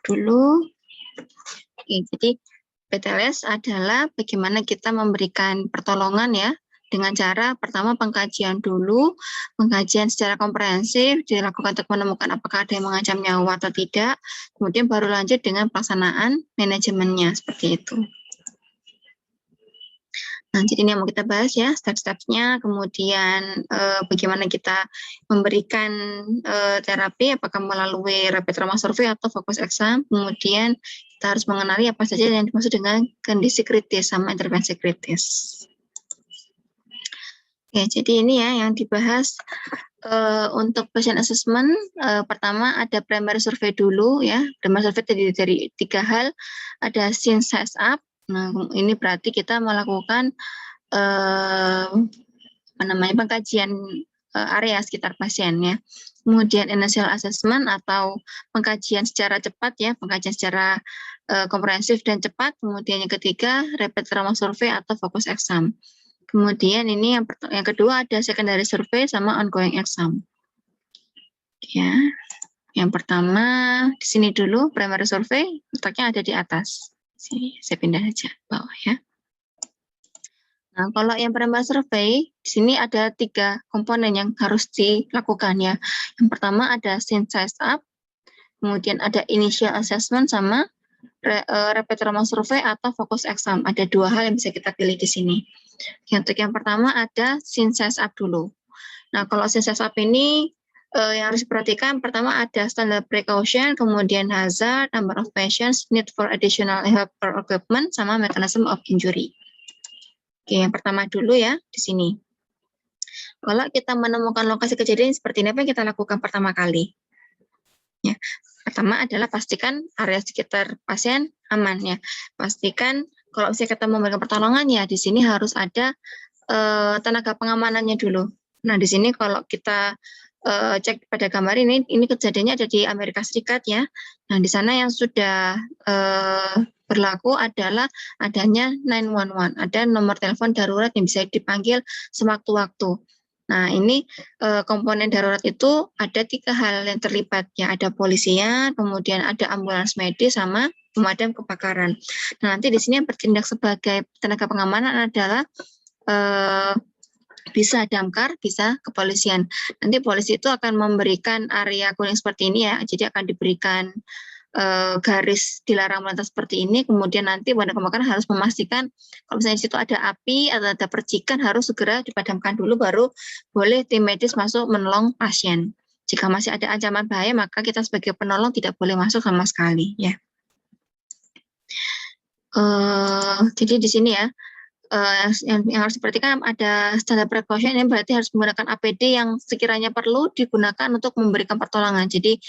dulu. Oke, jadi PTLS adalah bagaimana kita memberikan pertolongan ya, dengan cara pertama pengkajian dulu, pengkajian secara komprehensif dilakukan untuk menemukan apakah ada yang mengancam nyawa atau tidak, kemudian baru lanjut dengan pelaksanaan manajemennya, seperti itu. Nah, jadi ini yang mau kita bahas ya, step-stepnya, kemudian bagaimana kita memberikan terapi, apakah melalui rapid trauma survey atau fokus exam, kemudian kita harus mengenali apa saja yang dimaksud dengan kondisi kritis sama intervensi kritis. Oke, jadi ini ya yang dibahas untuk patient assessment. Pertama ada primary survey dulu ya, primary survey terdiri dari 3 hal, ada scene size up. Nah, ini berarti kita melakukan pengkajian area sekitar pasien ya. Kemudian initial assessment atau pengkajian secara cepat ya, pengkajian secara komprehensif dan cepat. Kemudian yang ketiga rapid trauma survey atau fokus exam. Kemudian ini yang kedua ada secondary survey sama ongoing exam. Ya. Yang pertama di sini dulu primary survey, letaknya ada di atas. Sini saya pindah aja bawah ya. Nah, kalau yang primary survey, di sini ada 3 komponen yang harus dilakukan ya. Yang pertama ada scene size up, kemudian ada initial assessment sama rapid trauma survey atau fokus exam. Ada 2 hal yang bisa kita pilih di sini. Untuk yang pertama ada scene size up dulu. Nah, kalau scene size up ini yang harus diperhatikan, pertama ada standard precaution, kemudian hazard, number of patients, need for additional help or equipment, sama mechanism of injury. Oke, yang pertama dulu ya, di sini. Kalau kita menemukan lokasi kejadian seperti ini, apa yang kita lakukan pertama kali? Ya, pertama adalah pastikan area sekitar pasien aman ya. Pastikan kalau misalnya kita memberikan pertolongan ya, di sini harus ada tenaga pengamanannya dulu. Nah, di sini kalau kita cek pada gambar ini kejadiannya ada di Amerika Serikat ya. Nah, di sana yang sudah berlaku adalah adanya 911, ada nomor telepon darurat yang bisa dipanggil sewaktu-waktu. Nah, ini komponen darurat itu ada 3 hal yang terlibat ya, ada polisinya, kemudian ada ambulans medis sama pemadam kebakaran. Nah, nanti di sini yang bertindak sebagai tenaga pengamanan adalah bisa damkar, bisa kepolisian. Nanti polisi itu akan memberikan area kuning seperti ini ya, jadi akan diberikan garis dilarang melintas seperti ini, kemudian nanti pemadam kebakaran harus memastikan kalau misalnya di situ ada api atau ada percikan harus segera dipadamkan dulu, baru boleh tim medis masuk menolong pasien. Jika masih ada ancaman bahaya, maka kita sebagai penolong tidak boleh masuk sama sekali ya. Jadi di sini ya, yang harus diperhatikan ada standar precaution, yang berarti harus menggunakan APD yang sekiranya perlu digunakan untuk memberikan pertolongan. Jadi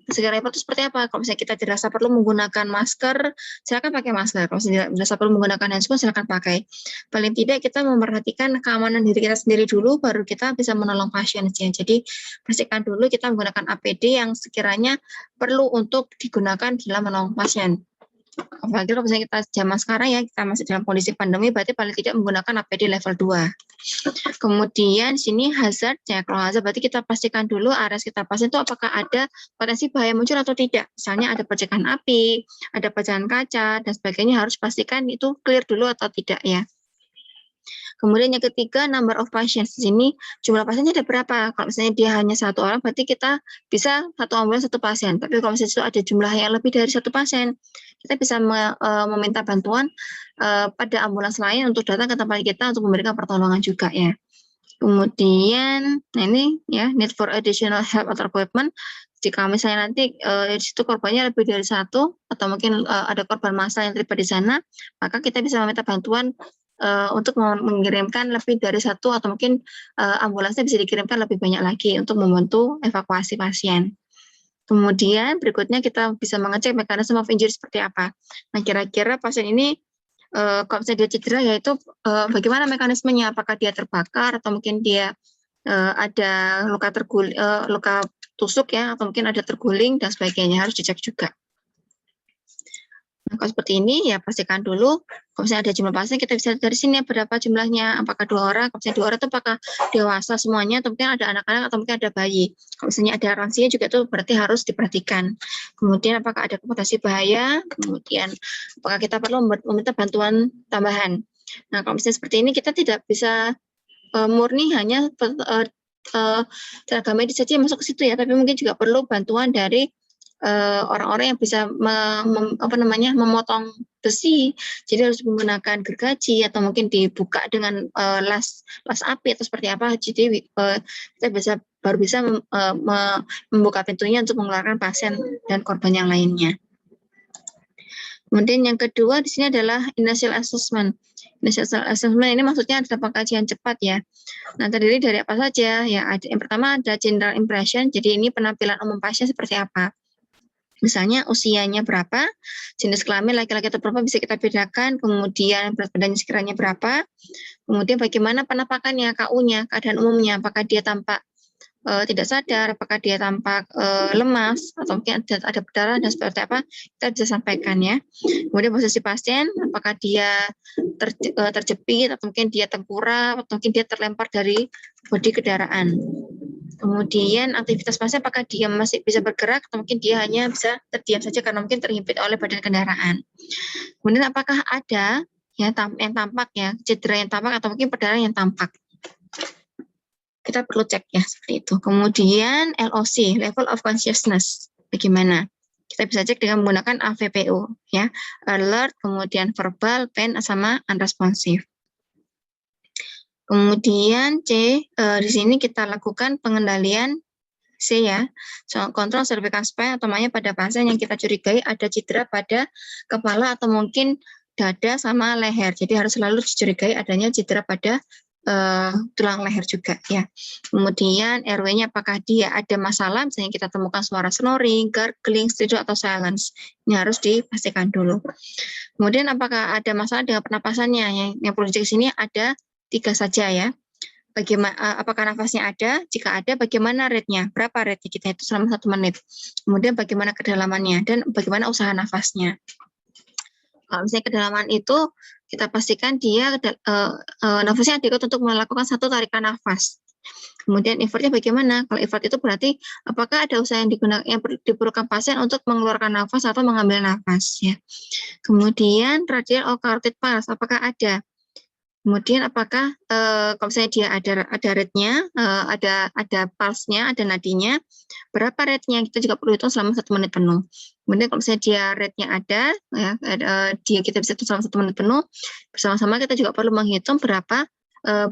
sekiranya perlu seperti apa? Kalau misalnya kita dirasa perlu menggunakan masker, silakan pakai masker. Kalau dirasa perlu menggunakan handscoon, silakan pakai. Paling tidak kita memperhatikan keamanan diri kita sendiri dulu, baru kita bisa menolong pasien. Jadi pastikan dulu kita menggunakan APD yang sekiranya perlu untuk digunakan dalam menolong pasien. Apalagi kalau misalnya kita zaman sekarang ya, kita masih dalam kondisi pandemi, berarti paling tidak menggunakan APD level 2. Kemudian sini hazard ya, kalau hazard berarti kita pastikan dulu area sekitar pasien itu apakah ada potensi bahaya muncul atau tidak. Misalnya ada percikan api, ada pecahan kaca dan sebagainya, harus pastikan itu clear dulu atau tidak ya. Kemudian yang ketiga, number of patients. Di sini jumlah pasiennya ada berapa? Kalau misalnya dia hanya 1 orang, berarti kita bisa 1 ambulans 1 pasien. Tapi kalau misalnya itu ada jumlah yang lebih dari 1 pasien, kita bisa meminta bantuan pada ambulans lain untuk datang ke tempat kita untuk memberikan pertolongan juga ya. Kemudian, nah ini ya, need for additional help atau equipment. Jika misalnya nanti di situ korbannya lebih dari 1 atau mungkin ada korban massal yang terlibat di sana, maka kita bisa meminta bantuan untuk mengirimkan lebih dari 1 atau mungkin ambulansnya bisa dikirimkan lebih banyak lagi untuk membantu evakuasi pasien. Kemudian berikutnya kita bisa mengecek mekanisme of injury seperti apa. Nah, kira-kira pasien ini kalau misalnya dia cedera, yaitu bagaimana mekanismenya, apakah dia terbakar atau mungkin dia ada luka luka tusuk ya, atau mungkin ada terguling dan sebagainya, harus dicek juga. Nah, kalau seperti ini ya pastikan dulu kalau misalnya ada jumlah pasien kita bisa lihat dari sini berapa jumlahnya, apakah 2 orang, kalau misalnya 2 orang itu apakah dewasa semuanya atau mungkin ada anak-anak atau mungkin ada bayi. Kalau misalnya ada lansia juga itu berarti harus diperhatikan. Kemudian apakah ada komutasi bahaya, kemudian apakah kita perlu meminta bantuan tambahan. Nah, kalau misalnya seperti ini kita tidak bisa murni hanya tenaga medis saja yang masuk ke situ ya, tapi mungkin juga perlu bantuan dari orang-orang yang bisa memotong besi, jadi harus menggunakan gergaji atau mungkin dibuka dengan las api atau seperti apa. Jadi kita baru bisa membuka pintunya untuk mengeluarkan pasien dan korban yang lainnya. Kemudian yang kedua di sini adalah initial assessment. Initial assessment ini maksudnya adalah pengkajian cepat ya. Nah, terdiri dari apa saja? Ya, yang pertama ada general impression. Jadi ini penampilan umum pasien seperti apa. Misalnya usianya berapa, jenis kelamin laki-laki atau perempuan bisa kita bedakan, kemudian berat badannya sekiranya berapa, kemudian bagaimana penampakannya, KU-nya, keadaan umumnya, apakah dia tampak tidak sadar, apakah dia tampak lemas, atau mungkin ada berdarah dan seperti apa, kita bisa sampaikan ya. Kemudian posisi pasien, apakah dia terjepit, atau mungkin dia tengkurap, atau mungkin dia terlempar dari bodi kendaraan. Kemudian aktivitas pasien apakah dia masih bisa bergerak atau mungkin dia hanya bisa terdiam saja karena mungkin terhimpit oleh badan kendaraan. Kemudian apakah ada yang tampak ya, cedera yang tampak atau mungkin perdarahan yang tampak. Kita perlu cek ya seperti itu. Kemudian LOC, level of consciousness, bagaimana? Kita bisa cek dengan menggunakan AVPO ya, alert, kemudian verbal, pain sama unresponsive. Kemudian C, di sini kita lakukan pengendalian C ya, kontrol cervical spine atau pada pasien yang kita curigai ada cedera pada kepala atau mungkin dada sama leher. Jadi harus selalu dicurigai adanya cedera pada tulang leher juga ya. Kemudian RW-nya apakah dia ada masalah, misalnya kita temukan suara snoring, gargling, stridor atau silence. Ini harus dipastikan dulu. Kemudian apakah ada masalah dengan pernapasannya? Yang perlu dicek sini ada 3 saja ya. Bagaimana, apakah nafasnya ada? Jika ada, bagaimana rate-nya? Berapa rate kita itu selama 1 menit? Kemudian bagaimana kedalamannya dan bagaimana usaha nafasnya? Kalau misalnya kedalaman itu kita pastikan dia nafasnya adekuat untuk melakukan 1 tarikan nafas. Kemudian effortnya bagaimana? Kalau effort itu berarti apakah ada usaha yang diperlukan pasien untuk mengeluarkan nafas atau mengambil nafas ya. Kemudian radial or carotid pulse apakah ada? Kemudian apakah kalau misalnya dia ada rate-nya, ada pulse-nya, ada nadinya, berapa rate-nya? Kita juga perlu hitung selama 1 menit penuh. Kemudian kalau misalnya dia rate-nya ada, ya, kita bisa hitung selama 1 menit penuh. Bersama-sama kita juga perlu menghitung berapa,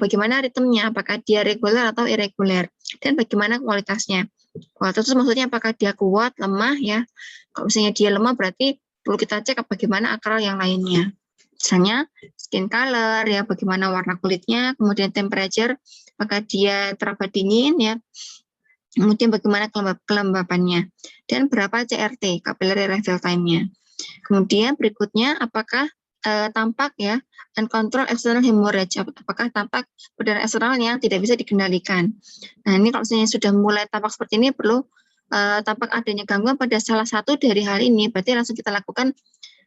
bagaimana ritmenya, apakah dia reguler atau irregular, dan bagaimana kualitasnya. Kualitas itu maksudnya apakah dia kuat, lemah ya. Kalau misalnya dia lemah berarti perlu kita cek bagaimana akral yang lainnya. Misalnya skin color ya, bagaimana warna kulitnya, kemudian temperature, apakah dia teraba dingin ya, kemudian bagaimana kelembapannya, dan berapa CRT, capillary refill time-nya. Kemudian berikutnya apakah tampak ya uncontrolled external hemorrhage, apakah tampak perdarahan eksternal yang tidak bisa dikendalikan. Nah ini kalau misalnya sudah mulai tampak seperti ini perlu tampak adanya gangguan pada salah satu dari hal ini, berarti langsung kita lakukan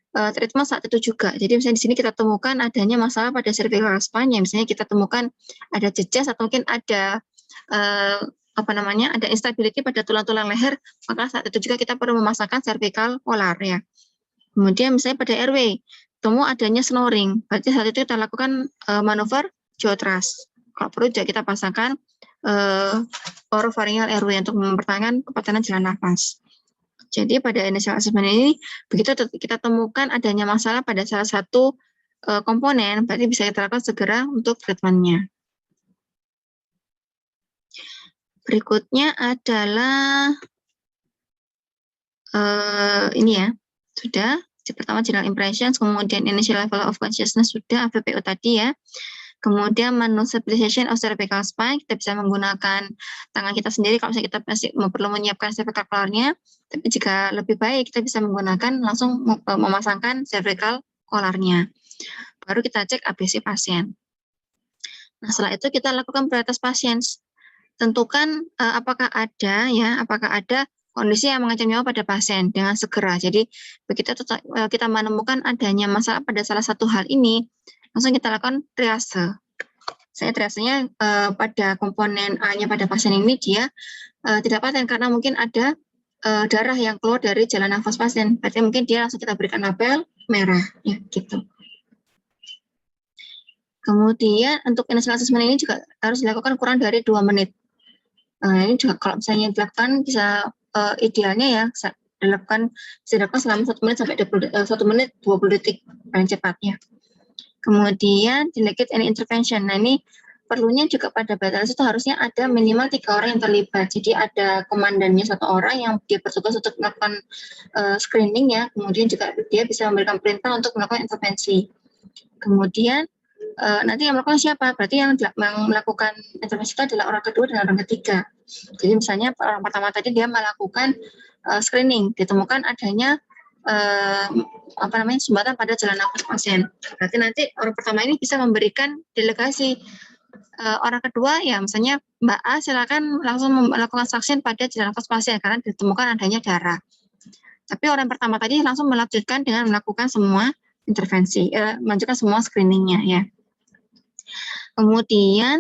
treatment saat itu juga. Jadi misalnya di sini kita temukan adanya masalah pada cervical spine, misalnya kita temukan ada jejas atau mungkin ada ada instability pada tulang-tulang leher, maka saat itu juga kita perlu memasangkan cervical collar ya. Kemudian misalnya pada airway, temu adanya snoring, berarti saat itu kita lakukan manuver jaw thrust. Kalau perlu juga kita pasangkan oropharyngeal airway untuk mempertahankan kepastian jalan nafas. Jadi pada initial assessment ini, begitu kita temukan adanya masalah pada salah satu komponen, berarti bisa kita lakukan segera untuk treatmentnya. Berikutnya adalah ini ya, sudah. Pertama general impressions, kemudian initial level of consciousness sudah, AVPO tadi ya. Kemudian manual stabilization of cervical spine, kita bisa menggunakan tangan kita sendiri kalau misalnya kita masih perlu menyiapkan cervical collar-nya. Tapi jika lebih baik kita bisa menggunakan langsung memasangkan cervical collar-nya. Baru kita cek ABC pasien. Nah, setelah itu kita lakukan prioritas pasien. Tentukan apakah ada kondisi yang mengancam nyawa pada pasien dengan segera. Jadi begitu kita menemukan adanya masalah pada salah satu hal ini, langsung kita lakukan triase. Saya triasenya pada komponen A-nya pada pasien ini dia tidak paten karena mungkin ada darah yang keluar dari jalan nafas pasien. Berarti mungkin dia langsung kita berikan label merah, ya gitu. Kemudian untuk initial assessment ini juga harus dilakukan kurang dari 2 menit. Ini juga kalau misalnya dilakukan bisa idealnya ya bisa dilakukan selama 1 menit sampai 1 menit 20 detik paling cepatnya. Kemudian delegate any intervention. Nah ini perlunya juga pada batas itu harusnya ada minimal 3 orang yang terlibat. Jadi ada komandannya 1 orang yang dia bertugas untuk melakukan screening ya. Kemudian juga dia bisa memberikan perintah untuk melakukan intervensi. Kemudian nanti yang melakukan siapa? Berarti yang melakukan intervensi itu adalah orang kedua dan orang ketiga. Jadi misalnya orang pertama tadi dia melakukan screening, ditemukan adanya sumbatan pada jalan nafas pasien. Berarti nanti orang pertama ini bisa memberikan delegasi. Orang kedua ya misalnya Mbak A silakan langsung melakukan suction pada jalan nafas pasien karena ditemukan adanya darah. Tapi orang pertama tadi langsung melanjutkan dengan melakukan semua intervensi, melanjutkan semua screeningnya ya. Kemudian,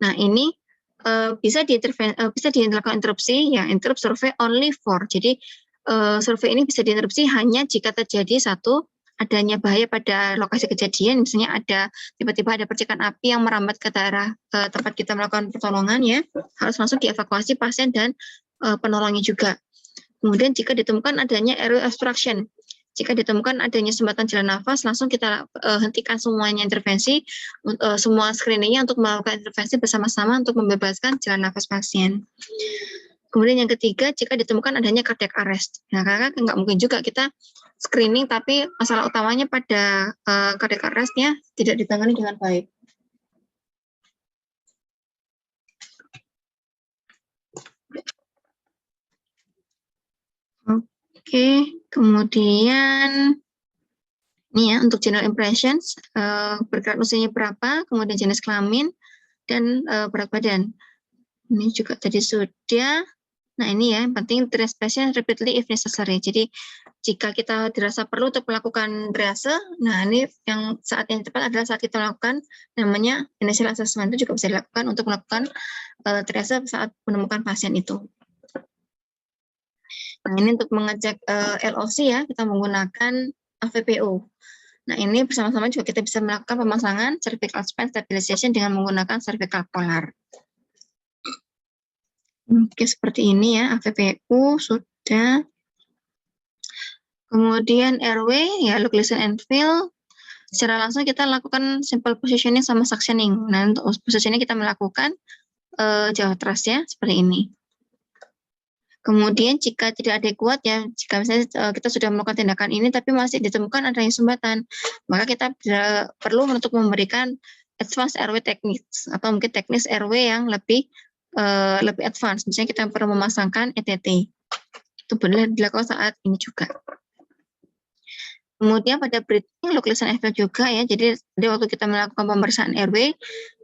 nah ini bisa dilakukan interupsi ya, interrupt survey only for. Jadi survei ini bisa diinterupsi hanya jika terjadi satu adanya bahaya pada lokasi kejadian, misalnya ada tiba-tiba ada percikan api yang merambat ke daerah tempat kita melakukan pertolongan ya, harus langsung dievakuasi pasien dan penolongnya juga. Kemudian jika ditemukan adanya airway obstruction, jika ditemukan adanya sumbatan jalan nafas, langsung kita hentikan semuanya intervensi, semua screeningnya untuk melakukan intervensi bersama-sama untuk membebaskan jalan nafas pasien. Kemudian yang ketiga, jika ditemukan adanya cardiac arrest. Nah, karena nggak mungkin juga kita screening, tapi masalah utamanya pada cardiac arrest-nya tidak ditangani dengan baik. Oke, kemudian ini ya untuk general impressions, bergerak usianya berapa, kemudian jenis kelamin, dan berat badan. Ini juga tadi sudah. Nah ini ya, yang penting triage patient repeatedly if necessary. Jadi jika kita dirasa perlu untuk melakukan triase, nah ini yang saat yang tepat adalah saat kita melakukan namanya initial assessment, itu juga bisa dilakukan untuk melakukan triase saat menemukan pasien itu. Nah ini untuk mengecek LOC ya, kita menggunakan AVPO. Nah ini bersama-sama juga kita bisa melakukan pemasangan cervical spine stabilization dengan menggunakan cervical collar. Oke, seperti ini ya, AVPU sudah. Kemudian airway, ya, localization and fill. Secara langsung kita lakukan simple positioning sama suctioning. Nah, untuk positioning kita melakukan jawa thrust ya, seperti ini. Kemudian jika tidak adekuat ya, jika misalnya kita sudah melakukan tindakan ini tapi masih ditemukan adanya sumbatan, maka kita perlu untuk memberikan advanced airway techniques atau mungkin teknis airway yang lebih advance. Misalnya kita perlu memasangkan ETT. Itu boleh dilakukan saat ini juga. Kemudian pada breathing, localization effect juga ya. Jadi waktu kita melakukan pemeriksaan airway,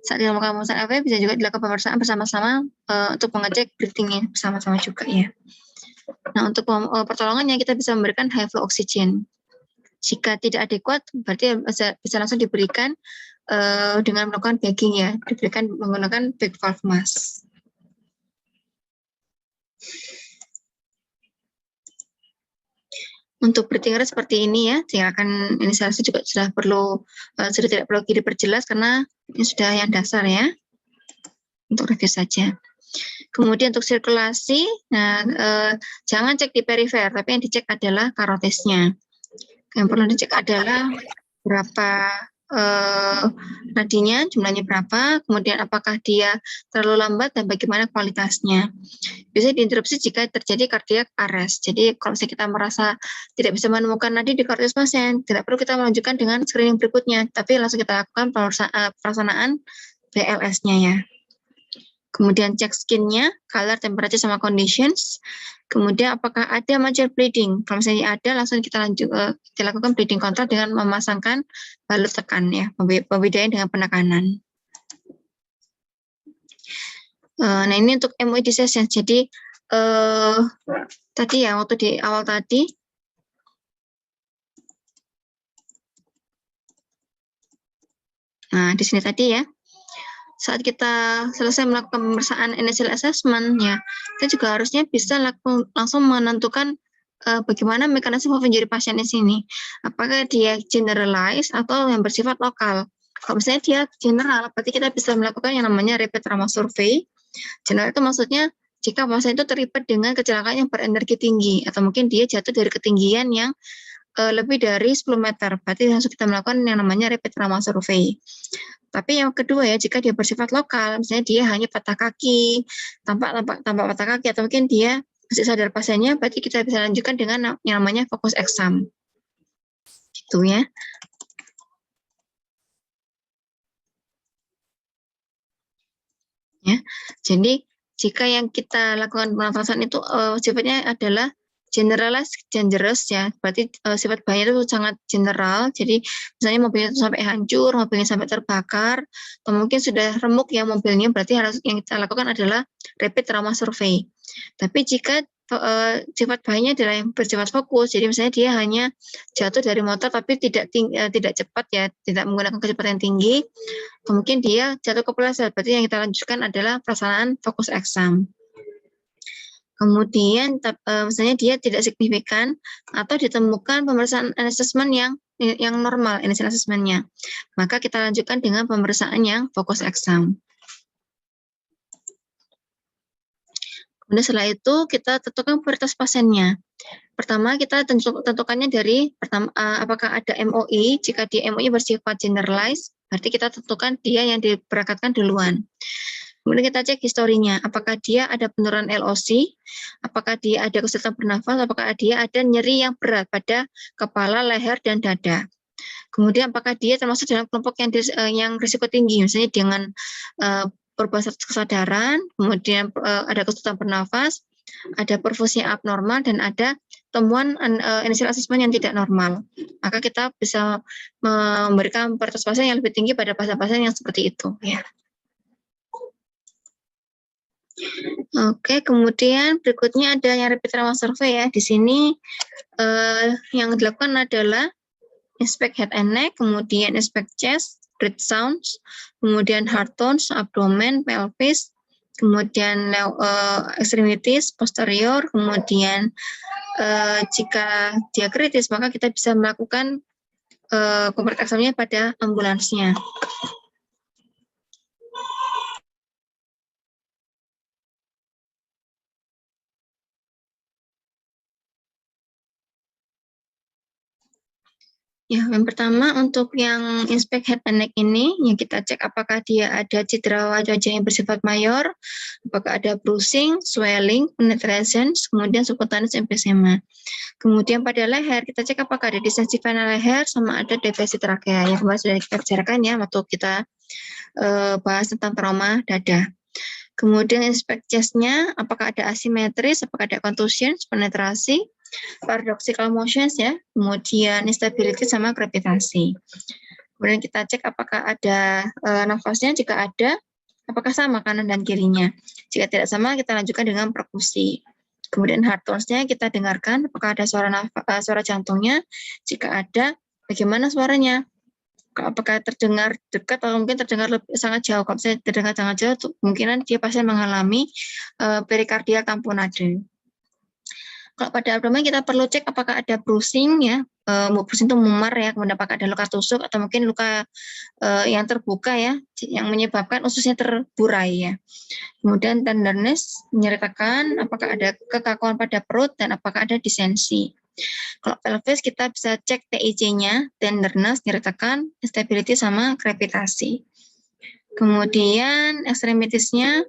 saat kita melakukan pemeriksaan airway bisa juga dilakukan pemeriksaan bersama-sama untuk mengecek breathing-nya bersama-sama juga ya. Nah untuk pertolongannya kita bisa memberikan high flow oxygen. Jika tidak adekuat, berarti bisa langsung diberikan dengan melakukan bagging ya, diberikan menggunakan bag valve mask. Untuk breathing rate seperti ini ya, silakan inisiasi juga sudah tidak perlu diperjelas karena ini sudah yang dasar ya. Untuk review saja. Kemudian untuk sirkulasi, nah jangan cek di perifer, tapi yang dicek adalah karotesnya. Yang perlu dicek adalah berapa nadinya, jumlahnya berapa, kemudian apakah dia terlalu lambat dan bagaimana kualitasnya. Bisa diinterupsi jika terjadi cardiac arrest. Jadi kalau misalnya kita merasa tidak bisa menemukan nadi di kardias pasien, tidak perlu kita melanjutkan dengan screening berikutnya, tapi langsung kita lakukan pelaksanaan BLS-nya ya. Kemudian cek skin-nya, color, temperature, sama conditions. Kemudian apakah ada major bleeding. Kalau misalnya ada, langsung kita lakukan bleeding control dengan memasangkan balut tekan ya, pembedaan dengan penekanan. Nah ini untuk MOE decision. Jadi tadi ya, waktu di awal tadi, nah di sini tadi ya, saat kita selesai melakukan pemeriksaan initial assessment ya, kita juga harusnya bisa langsung menentukan bagaimana mekanisme penjuri pasien di sini. Apakah dia generalized atau yang bersifat lokal. Kalau misalnya dia general, berarti kita bisa melakukan yang namanya rapid trauma survey. General itu maksudnya jika pasien itu terlibat dengan kecelakaan yang berenergi tinggi, atau mungkin dia jatuh dari ketinggian yang lebih dari 10 meter, berarti langsung kita melakukan yang namanya rapid trauma survey. Tapi yang kedua ya, jika dia bersifat lokal, misalnya dia hanya patah kaki, tampak patah kaki, atau mungkin dia masih sadar pasiennya, berarti kita bisa lanjutkan dengan yang namanya fokus exam. Gitu ya. Ya, jadi jika yang kita lakukan pernafasan itu sifatnya adalah generalized dangerous ya, berarti sifat bahaya itu sangat general. Jadi misalnya mobilnya itu sampai hancur, mobilnya sampai terbakar, atau mungkin sudah remuk ya mobilnya, berarti harus yang kita lakukan adalah rapid trauma survey. Tapi jika sifat bahayanya adalah yang bersifat fokus, jadi misalnya dia hanya jatuh dari motor tapi tidak cepat ya, tidak menggunakan kecepatan yang tinggi, mungkin dia jatuh ke kepleset, berarti yang kita lanjutkan adalah pelaksanaan fokus exam. Kemudian misalnya dia tidak signifikan atau ditemukan pemeriksaan assessment yang normal, initial assessment-nya, maka kita lanjutkan dengan pemeriksaan yang fokus exam. Kemudian setelah itu kita tentukan prioritas pasiennya. Pertama kita tentukannya dari apakah ada MOI. Jika di MOI bersifat generalized, berarti kita tentukan dia yang diberangkatkan duluan. Kemudian kita cek historinya, apakah dia ada penurunan LOC, apakah dia ada kesulitan bernafas, apakah dia ada nyeri yang berat pada kepala, leher, dan dada. Kemudian apakah dia termasuk dalam kelompok yang risiko tinggi, misalnya dengan perubahan kesadaran, kemudian ada kesulitan bernafas, ada perfusi abnormal, dan ada temuan initial assessment yang tidak normal. Maka kita bisa memberikan prioritas pasien yang lebih tinggi pada pasien-pasien yang seperti itu. Ya. Oke, kemudian berikutnya ada yang rapid trauma survey ya. Di sini yang dilakukan adalah inspect head and neck, kemudian inspect chest, breath sounds, kemudian heart tones, abdomen, pelvis, kemudian extremities, posterior, kemudian jika dia kritis maka kita bisa melakukan complete exam-nya pada ambulansnya. Ya, yang pertama untuk yang inspect head and neck ini, yang kita cek apakah dia ada cedera wajah yang bersifat mayor, apakah ada bruising, swelling, penetration, kemudian subcutaneous emphysema. Kemudian pada leher, kita cek apakah ada distensi vena leher sama ada defesi trakea. Yang kemarin sudah kita bicarakan ya, waktu kita bahas tentang trauma dada. Kemudian inspect chest-nya, apakah ada asimetris, apakah ada contusion, penetrasi, paradoxical motions ya, kemudian instability sama gravitasi. Kemudian kita cek apakah ada nafasnya, jika ada, apakah sama kanan dan kirinya. Jika tidak sama, kita lanjutkan dengan perkusi. Kemudian heart tones-nya kita dengarkan, apakah ada suara jantungnya, jika ada, bagaimana suaranya. Apakah terdengar dekat atau mungkin terdengar sangat jauh. Kalau misalnya terdengar sangat jauh, kemungkinan dia pasien mengalami perikardia tamponade. Kalau pada abdomen kita perlu cek apakah ada bruising ya, bruising itu memar ya, kemudian apakah ada luka tusuk atau mungkin luka yang terbuka ya, yang menyebabkan ususnya terburai ya. Kemudian tenderness menyertakan apakah ada kekakuan pada perut dan apakah ada distensi. Kalau pelvis kita bisa cek TIC-nya, tenderness, nyertakan, stability sama gravitasi. Kemudian extremities-nya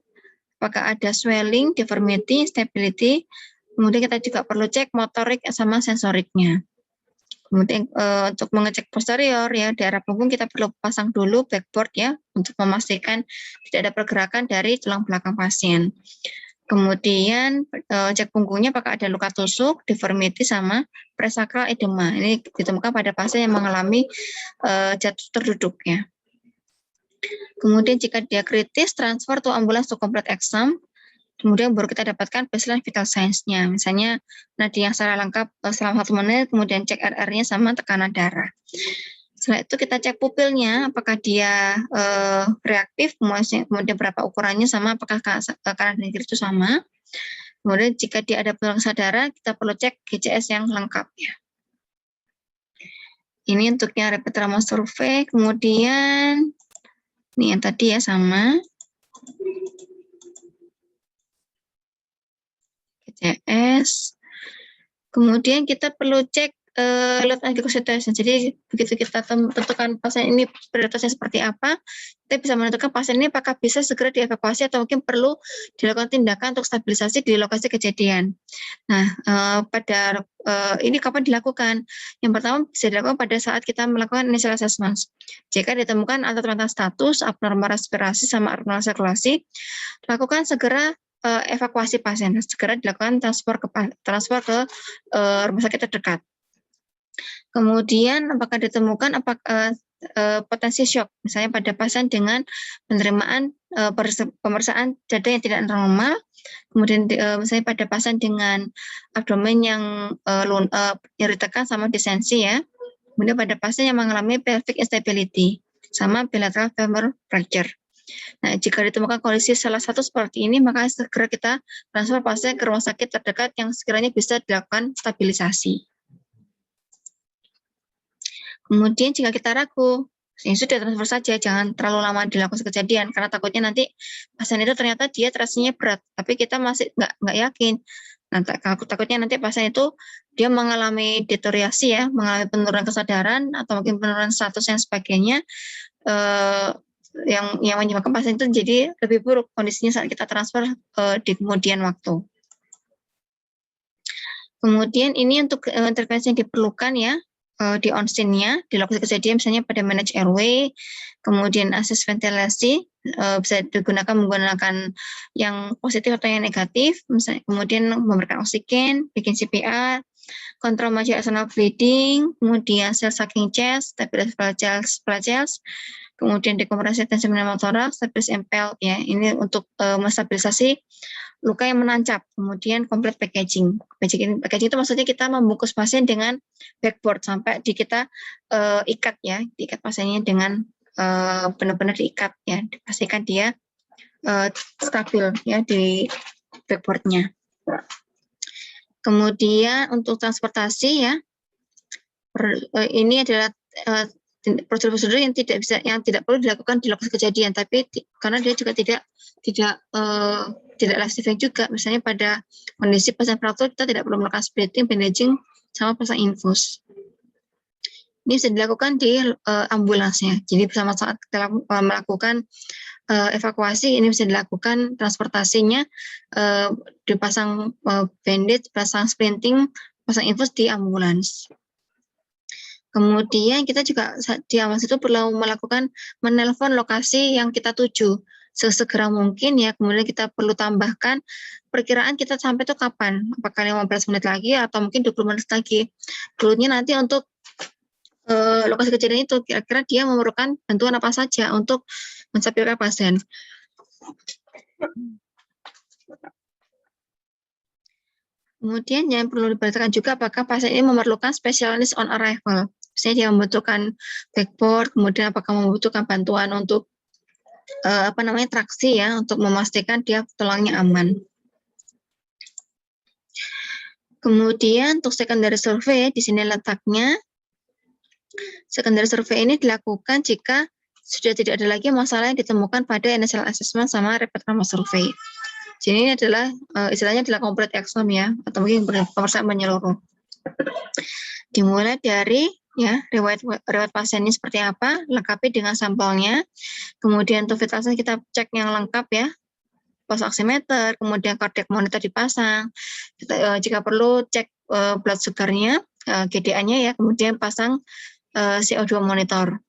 apakah ada swelling, deformity, stability. Kemudian kita juga perlu cek motorik sama sensoriknya. Kemudian untuk mengecek posterior ya, daerah punggung kita perlu pasang dulu backboard ya, untuk memastikan tidak ada pergerakan dari tulang belakang pasien. Kemudian cek punggungnya apakah ada luka tusuk, deformity sama presacral edema. Ini ditemukan pada pasien yang mengalami jatuh terduduk ya. Kemudian jika dia kritis, transfer to ambulans to complete exam. Kemudian baru kita dapatkan baseline vital signs-nya. Misalnya nadi yang secara lengkap selama 1 menit, kemudian cek RR-nya sama tekanan darah. Setelah itu kita cek pupilnya, apakah dia reaktif, kemudian berapa ukurannya sama, apakah kanan dan kiri itu sama. Kemudian jika dia ada penurunan kesadaran, kita perlu cek GCS yang lengkap ya. Ini untuk yang rapid trauma survey. Kemudian ini yang tadi ya sama. GCS. Kemudian kita perlu cek left atrial situation. Jadi begitu kita tentukan pasien ini prioritasnya seperti apa, kita bisa menentukan pasien ini apakah bisa segera dievakuasi atau mungkin perlu dilakukan tindakan untuk stabilisasi di lokasi kejadian. Nah, ini kapan dilakukan? Yang pertama bisa dilakukan pada saat kita melakukan initial assessment. Jika ditemukan antara status abnormal respirasi sama abnormal sirkulasi, lakukan segera evakuasi pasien, segera dilakukan transfer ke rumah sakit terdekat. Kemudian apakah ditemukan potensi shock, misalnya pada pasien dengan penerimaan pemeriksaan dada yang tidak normal, kemudian misalnya pada pasien dengan abdomen yang nyeri tekan sama distensi ya, kemudian pada pasien yang mengalami pelvic instability sama bilateral femur fracture. Nah, jika ditemukan kondisi salah satu seperti ini, maka segera kita transfer pasien ke rumah sakit terdekat yang sekiranya bisa dilakukan stabilisasi. Kemudian jika kita ragu, ya sudah transfer saja, jangan terlalu lama dilakukan kejadian, karena takutnya nanti pasien itu ternyata dia trasinya berat, tapi kita masih nggak yakin. Nah, takutnya nanti pasien itu dia mengalami deteriorasi ya, mengalami penurunan kesadaran atau mungkin penurunan status yang sebagainya, yang menyebabkan pasien itu jadi lebih buruk kondisinya saat kita transfer di kemudian waktu. Kemudian ini untuk intervensi yang diperlukan ya, di on-scene-nya, di lokasi kejadian misalnya pada manage airway, kemudian akses ventilasi, bisa digunakan menggunakan yang positif atau yang negatif, misalnya, kemudian memberikan oksigen, bikin CPR, kontrol maju external bleeding, kemudian cell sucking chest, stabilis flageels, kemudian dekompresi tensi pneumotoraks, stabilis MPL, ya, ini untuk menstabilisasi luka yang menancap, kemudian complete packaging. Packaging itu maksudnya kita membungkus pasien dengan backboard sampai kita ikat ya, diikat pasiennya dengan benar-benar diikat ya, dipastikan dia stabil ya di backboardnya. Kemudian untuk transportasi ya, ini adalah prosedur-prosedur yang tidak perlu dilakukan di lokasi kejadian, tapi karena dia juga tidak life saving juga. Misalnya pada kondisi pasien fraktur kita tidak perlu melakukan splitting, bandaging sama pasang infus. Ini bisa dilakukan di ambulansnya. Jadi bersama saat kita melakukan evakuasi, ini bisa dilakukan transportasinya, dipasang bandage, pasang splinting, pasang infus di ambulans. Kemudian kita juga di ambulans itu perlu menelpon lokasi yang kita tuju sesegera mungkin ya. Kemudian kita perlu tambahkan perkiraan kita sampai itu kapan, apakah 15 menit lagi atau mungkin 20 menit lagi. Dulunya nanti untuk lokasi kejadian itu kira-kira dia memerlukan bantuan apa saja untuk menstabilkan pasien. Kemudian yang perlu diperhatikan juga apakah pasien ini memerlukan specialist on arrival. Misalnya dia membutuhkan backboard, kemudian apakah membutuhkan bantuan untuk traksi ya, untuk memastikan dia tulangnya aman. Kemudian untuk secondary survey, di sini letaknya. Secondary survey ini dilakukan jika sudah tidak ada lagi masalah yang ditemukan pada initial assessment sama rapid trauma survey. Jadi ini adalah istilahnya adalah complete exam ya, atau mungkin pemeriksaan menyeluruh. Dimulai dari ya riwayat pasien ini seperti apa, lengkapi dengan sampelnya. Kemudian untuk vital sign kita cek yang lengkap ya, pulse oximeter, kemudian cardiac monitor dipasang. Kita, jika perlu cek blood sugar-nya, GDA-nya ya, kemudian pasang CO2 monitor.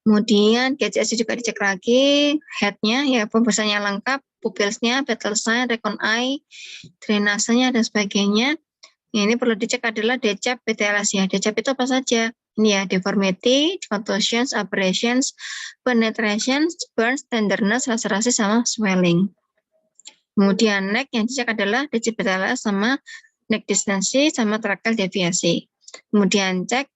Kemudian GCS juga dicek lagi, head-nya ya, pemeriksaan yang lengkap, pupils-nya, vital sign, recon eye, drainasenya dan sebagainya. Ini perlu dicek adalah DCAP, BTLS ya. DCAP itu apa saja? Ini ya, deformity, contusions, abrasions, penetrations, burns, tenderness, lacerasi, sama swelling. Kemudian neck yang dicek adalah digit BTLS sama neck distensi sama tracheal deviasi. Kemudian cek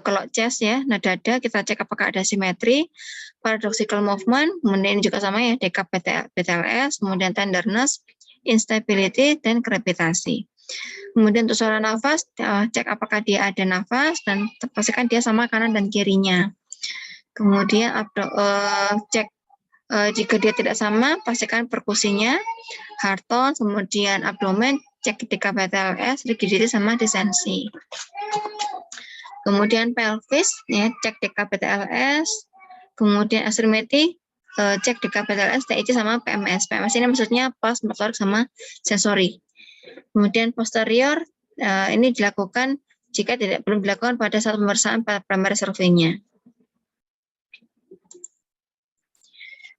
kalau chest ya, nah dada kita cek apakah ada simetri, paradoxical movement, kemudian ini juga sama ya, decap BTLS, kemudian tenderness, instability, dan krepitasi. Kemudian untuk suara nafas, cek apakah dia ada nafas dan pastikan dia sama kanan dan kirinya. Kemudian cek jika dia tidak sama, pastikan perkusinya, heart tone, kemudian abdomen, cek ketika BTLS, rigidity sama distensi. Kemudian pelvis, ya, cek DKBTLS, kemudian extremity, cek DKBTLS, TIC sama PMS. PMS ini maksudnya post motorik sama sensori. Kemudian posterior, ini dilakukan jika belum dilakukan pada saat pemeriksaan primary survey-nya.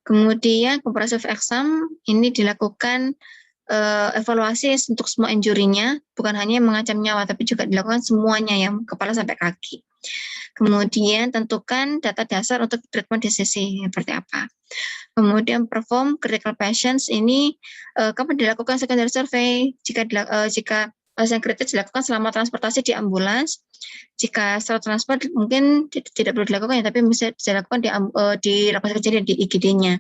Kemudian comprehensive exam ini dilakukan evaluasi untuk semua injurinya, bukan hanya mengancam nyawa, tapi juga dilakukan semuanya yang kepala sampai kaki. Kemudian tentukan data dasar untuk treatment decision seperti apa. Kemudian perform critical patients ini kapan dilakukan secondary survey? Jika pasien kritis dilakukan selama transportasi di ambulans. Jika setelah transport mungkin tidak perlu dilakukan, tapi bisa dilakukan di lokasi kejadian di IGD-nya.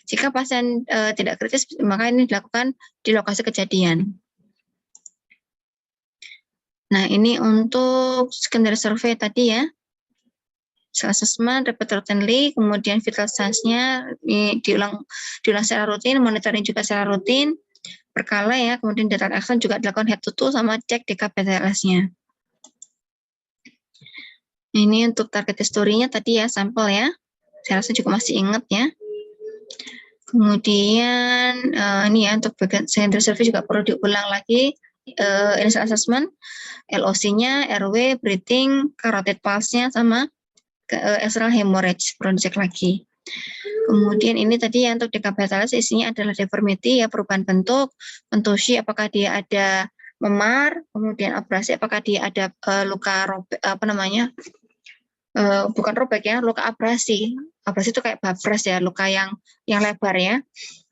Jika pasien tidak kritis, maka ini dilakukan di lokasi kejadian. Nah, ini untuk secondary survey tadi ya. Assessment, repeat routinely, kemudian vital signs-nya diulang secara rutin, monitoring juga secara rutin, berkala ya, kemudian data action juga dilakukan head to toe sama cek DKBTLS-nya. Ini untuk target history-nya tadi ya, sampel ya. Saya rasa juga masih ingat ya. Kemudian ini ya untuk bagian secondary survey juga perlu diulang lagi initial assessment, LOC-nya, RW, breathing, carotid pulse-nya sama external hemorrhage perlu dicek lagi. Kemudian ini tadi ya untuk DKBTLS isinya adalah deformity ya, perubahan bentuk, contusi apakah dia ada memar, kemudian abrasi apakah dia ada luka robek, bukan robek ya, luka abrasi. Abrasi itu kayak babras ya, luka yang lebar ya.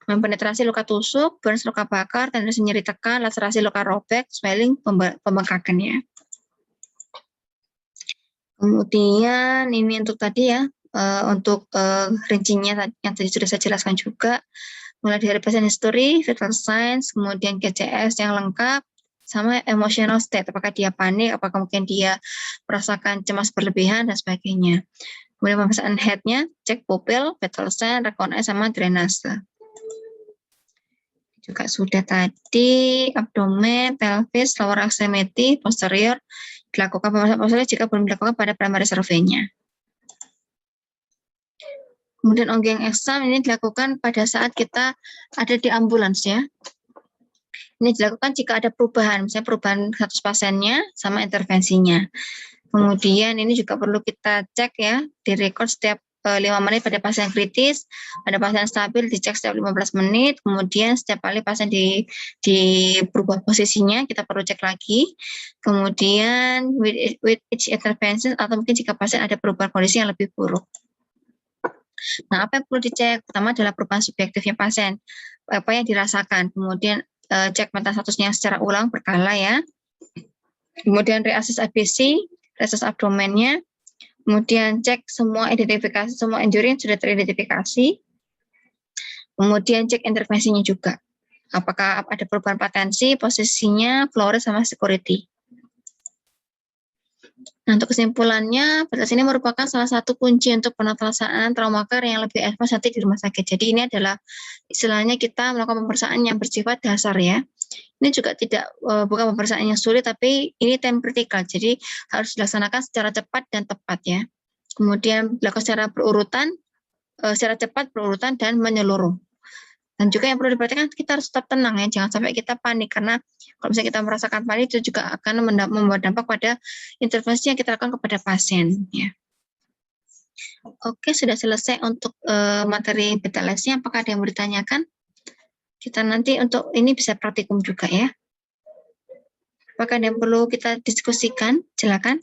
Mempenetrasi luka tusuk, burns luka bakar, tendensi nyeri tekan, laserasi luka robek, swelling, pembengkakan ya. Kemudian ini untuk tadi ya, untuk rincinya yang tadi sudah saya jelaskan juga, mulai dari patient history, vital signs, kemudian KCS yang lengkap, sama emotional state, apakah dia panik, apakah mungkin dia merasakan cemas berlebihan, dan sebagainya. Kemudian pemeriksaan head-nya, cek pupil, vital sign, rekonais, sama drainase. Juga sudah tadi, abdomen, pelvis, lower extremity, posterior, dilakukan pemeriksaan posterior jika belum dilakukan pada primary survey-nya. Kemudian ongoing exam ini dilakukan pada saat kita ada di ambulans ya. Ini dilakukan jika ada perubahan, misalnya perubahan status pasiennya sama intervensinya. Kemudian ini juga perlu kita cek ya, di record setiap 5 menit pada pasien kritis, pada pasien stabil dicek setiap 15 menit, kemudian setiap kali pasien di berubah posisinya kita perlu cek lagi. Kemudian with each intervention atau mungkin jika pasien ada perubahan kondisi yang lebih buruk. Nah, apa yang perlu dicek? Pertama adalah perubahan subjektifnya pasien, apa yang dirasakan. Kemudian cek mental statusnya secara ulang berkala ya. Kemudian reassess ABC, reassess abdomennya. Kemudian cek semua identifikasi, semua injury yang sudah teridentifikasi. Kemudian cek intervensinya juga. Apakah ada perubahan patensi, posisinya, floris, sama security. Nah, untuk kesimpulannya, batas ini merupakan salah satu kunci untuk penelitian trauma care yang lebih advance nanti di rumah sakit. Jadi ini adalah istilahnya kita melakukan pemeriksaan yang bersifat dasar ya. Ini juga bukan pemeriksaan yang sulit, tapi ini time critical. Jadi harus dilaksanakan secara cepat dan tepat ya. Kemudian dilakukan secara berurutan, secara cepat, berurutan, dan menyeluruh. Dan juga yang perlu diperhatikan, kita harus tetap tenang ya, jangan sampai kita panik, karena kalau misalnya kita merasakan panik, itu juga akan membawa dampak pada intervensi yang kita lakukan kepada pasien. Ya. Oke, sudah selesai untuk materi BTLS-nya. Apakah ada yang mau ditanyakan? Kita nanti untuk ini bisa praktikum juga ya. Apakah ada yang perlu kita diskusikan? Silakan.